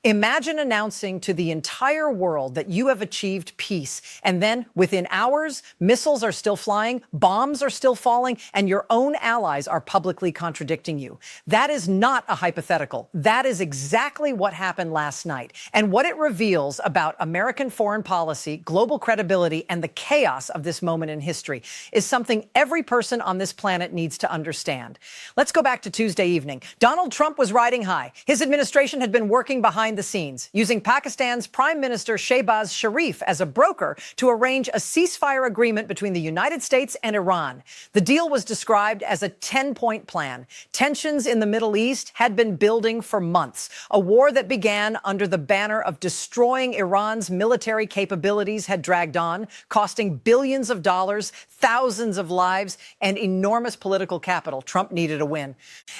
Imagine announcing to the entire world that you have achieved peace, and then within hours, missiles are still flying, bombs are still falling, and your own allies are publicly contradicting you. That is not a hypothetical. That is exactly what happened last night. And what it reveals about American foreign policy, global credibility, and the chaos of this moment in history is something every person on this planet needs to understand. Let's go back to Tuesday evening. Donald Trump was riding high. His administration had been working behind the scenes, using Pakistan's Prime Minister Shehbaz Sharif as a broker to arrange a ceasefire agreement between the United States and Iran. The deal was described as a 10-point plan. Tensions in the Middle East had been building for months. A war that began under the banner of destroying Iran's military capabilities had dragged on, costing billions of dollars, thousands of lives, and enormous political capital. Trump needed a win.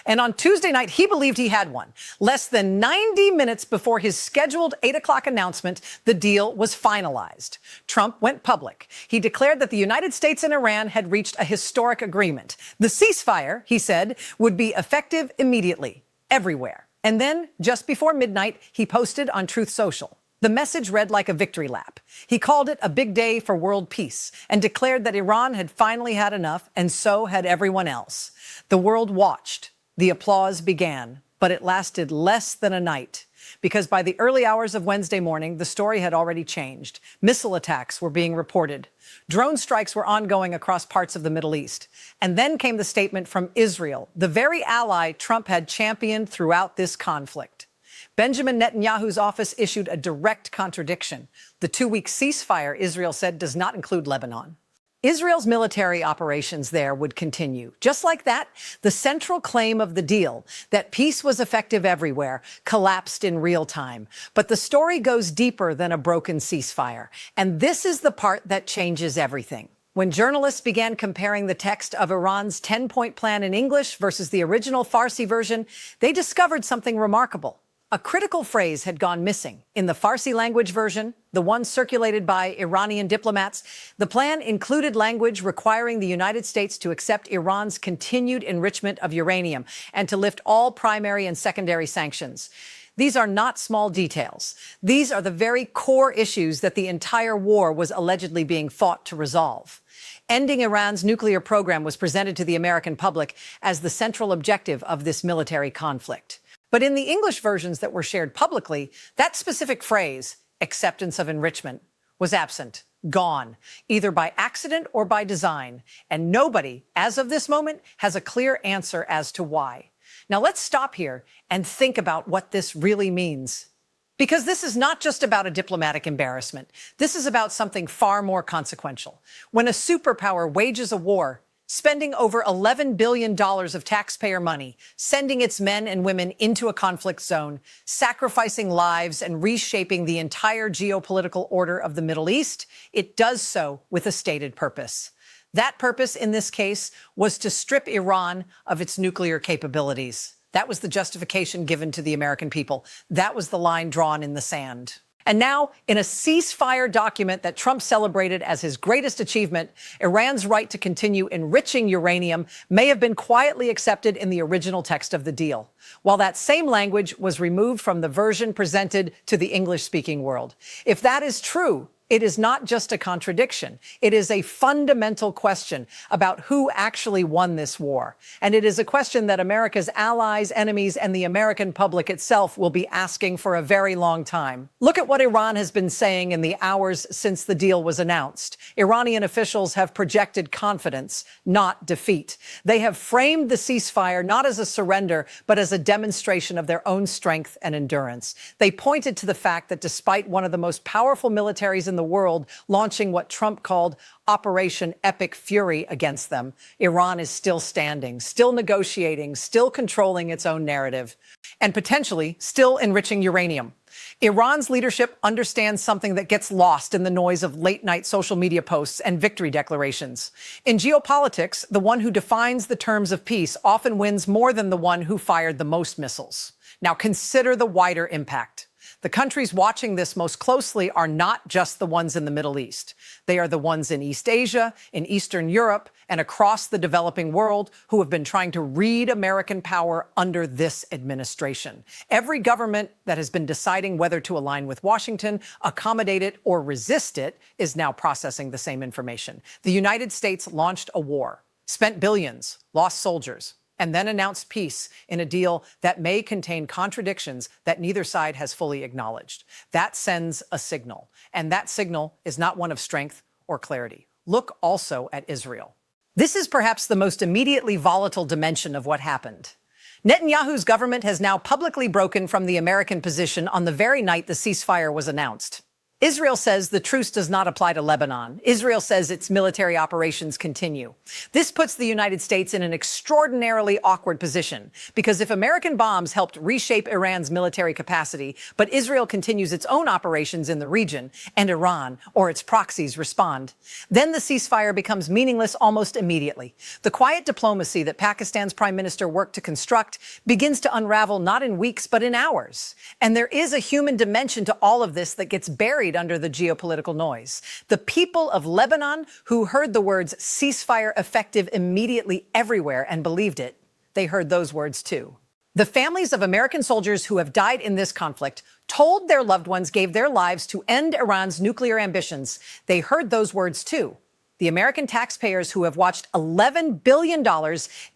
And on Tuesday night, he believed he had one. Less than 90 minutes before his scheduled 8 o'clock announcement, the deal was finalized. Trump went public. He declared that the United States and Iran had reached a historic agreement. The ceasefire, he said, would be effective immediately, everywhere. And then, just before midnight, he posted on Truth Social. The message read like a victory lap. He called it a big day for world peace and declared that Iran had finally had enough, and so had everyone else. The world watched. The applause began, but it lasted less than a night. Because by the early hours of Wednesday morning, the story had already changed. Missile attacks were being reported. Drone strikes were ongoing across parts of the Middle East. And then came the statement from Israel, the very ally Trump had championed throughout this conflict. Benjamin Netanyahu's office issued a direct contradiction. The 2-week ceasefire, Israel said, does not include Lebanon. Israel's military operations there would continue. Just like that, the central claim of the deal, that peace was effective everywhere, collapsed in real time. But the story goes deeper than a broken ceasefire. And this is the part that changes everything. When journalists began comparing the text of Iran's 10-point plan in English versus the original Farsi version, they discovered something remarkable. A critical phrase had gone missing. In the Farsi language version, the one circulated by Iranian diplomats, the plan included language requiring the United States to accept Iran's continued enrichment of uranium and to lift all primary and secondary sanctions. These are not small details. These are the very core issues that the entire war was allegedly being fought to resolve. Ending Iran's nuclear program was presented to the American public as the central objective of this military conflict. But in the English versions that were shared publicly, that specific phrase, acceptance of enrichment, was absent, gone, either by accident or by design. And nobody, as of this moment, has a clear answer as to why. Now let's stop here and think about what this really means. Because this is not just about a diplomatic embarrassment. This is about something far more consequential. When a superpower wages a war, spending over $11 billion of taxpayer money, sending its men and women into a conflict zone, sacrificing lives and reshaping the entire geopolitical order of the Middle East, it does so with a stated purpose. That purpose, in this case, was to strip Iran of its nuclear capabilities. That was the justification given to the American people. That was the line drawn in the sand. And now, in a ceasefire document that Trump celebrated as his greatest achievement, Iran's right to continue enriching uranium may have been quietly accepted in the original text of the deal, while that same language was removed from the version presented to the English-speaking world. If that is true, it is not just a contradiction. It is a fundamental question about who actually won this war. And it is a question that America's allies, enemies, and the American public itself will be asking for a very long time. Look at what Iran has been saying in the hours since the deal was announced. Iranian officials have projected confidence, not defeat. They have framed the ceasefire not as a surrender, but as a demonstration of their own strength and endurance. They pointed to the fact that despite one of the most powerful militaries in the world launching what Trump called Operation Epic Fury against them, Iran is still standing, still negotiating, still controlling its own narrative, and potentially still enriching uranium. Iran's leadership understands something that gets lost in the noise of late-night social media posts and victory declarations. In geopolitics, the one who defines the terms of peace often wins more than the one who fired the most missiles. Now consider the wider impact. The countries watching this most closely are not just the ones in the Middle East. They are the ones in East Asia, in Eastern Europe, and across the developing world who have been trying to read American power under this administration. Every government that has been deciding whether to align with Washington, accommodate it, or resist it is now processing the same information. The United States launched a war, spent billions, lost soldiers, and then announced peace in a deal that may contain contradictions that neither side has fully acknowledged. That sends a signal, and that signal is not one of strength or clarity. Look also at Israel. This is perhaps the most immediately volatile dimension of what happened. Netanyahu's government has now publicly broken from the American position on the very night the ceasefire was announced. Israel says the truce does not apply to Lebanon. Israel says its military operations continue. This puts the United States in an extraordinarily awkward position, because if American bombs helped reshape Iran's military capacity, but Israel continues its own operations in the region, and Iran or its proxies respond, then the ceasefire becomes meaningless almost immediately. The quiet diplomacy that Pakistan's prime minister worked to construct begins to unravel not in weeks, but in hours. And there is a human dimension to all of this that gets buried under the geopolitical noise. The people of Lebanon who heard the words ceasefire effective immediately everywhere and believed it, they heard those words too. The families of American soldiers who have died in this conflict told their loved ones gave their lives to end Iran's nuclear ambitions. They heard those words too. The American taxpayers who have watched $11 billion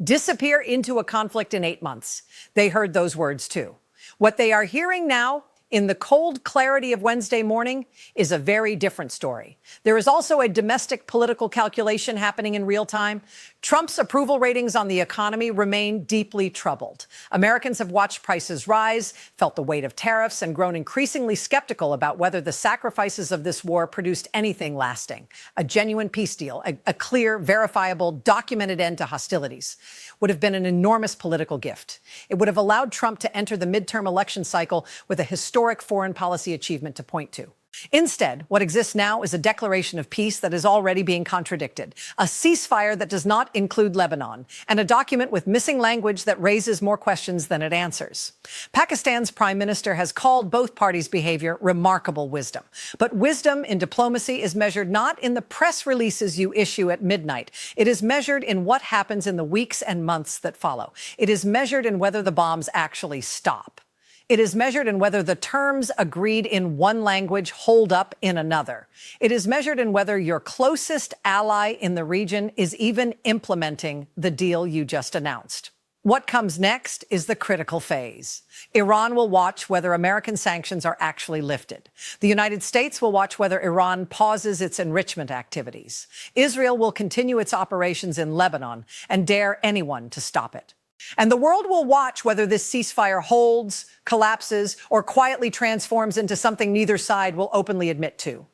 disappear into a conflict in 8 months, they heard those words too. What they are hearing now, in the cold clarity of Wednesday morning, is a very different story. There is also a domestic political calculation happening in real time. Trump's approval ratings on the economy remain deeply troubled. Americans have watched prices rise, felt the weight of tariffs, and grown increasingly skeptical about whether the sacrifices of this war produced anything lasting. A genuine peace deal, a clear, verifiable, documented end to hostilities would have been an enormous political gift. It would have allowed Trump to enter the midterm election cycle with a historic foreign policy achievement to point to. Instead, what exists now is a declaration of peace that is already being contradicted, a ceasefire that does not include Lebanon, and a document with missing language that raises more questions than it answers. Pakistan's prime minister has called both parties' behavior remarkable wisdom. But wisdom in diplomacy is measured not in the press releases you issue at midnight. It is measured in what happens in the weeks and months that follow. It is measured in whether the bombs actually stop. It is measured in whether the terms agreed in one language hold up in another. It is measured in whether your closest ally in the region is even implementing the deal you just announced. What comes next is the critical phase. Iran will watch whether American sanctions are actually lifted. The United States will watch whether Iran pauses its enrichment activities. Israel will continue its operations in Lebanon and dare anyone to stop it. And the world will watch whether this ceasefire holds, collapses, or quietly transforms into something neither side will openly admit to.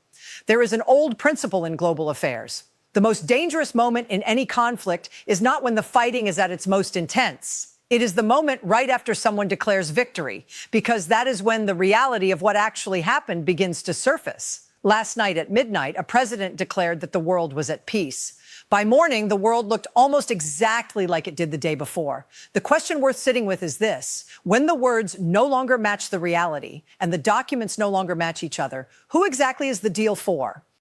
There is an old principle in global affairs. The most dangerous moment in any conflict is not when the fighting is at its most intense. It is the moment right after someone declares victory, because that is when the reality of what actually happened begins to surface. Last night at midnight, a president declared that the world was at peace. By morning, the world looked almost exactly like it did the day before. The question worth sitting with is this: when the words no longer match the reality and the documents no longer match each other, who exactly is the deal for?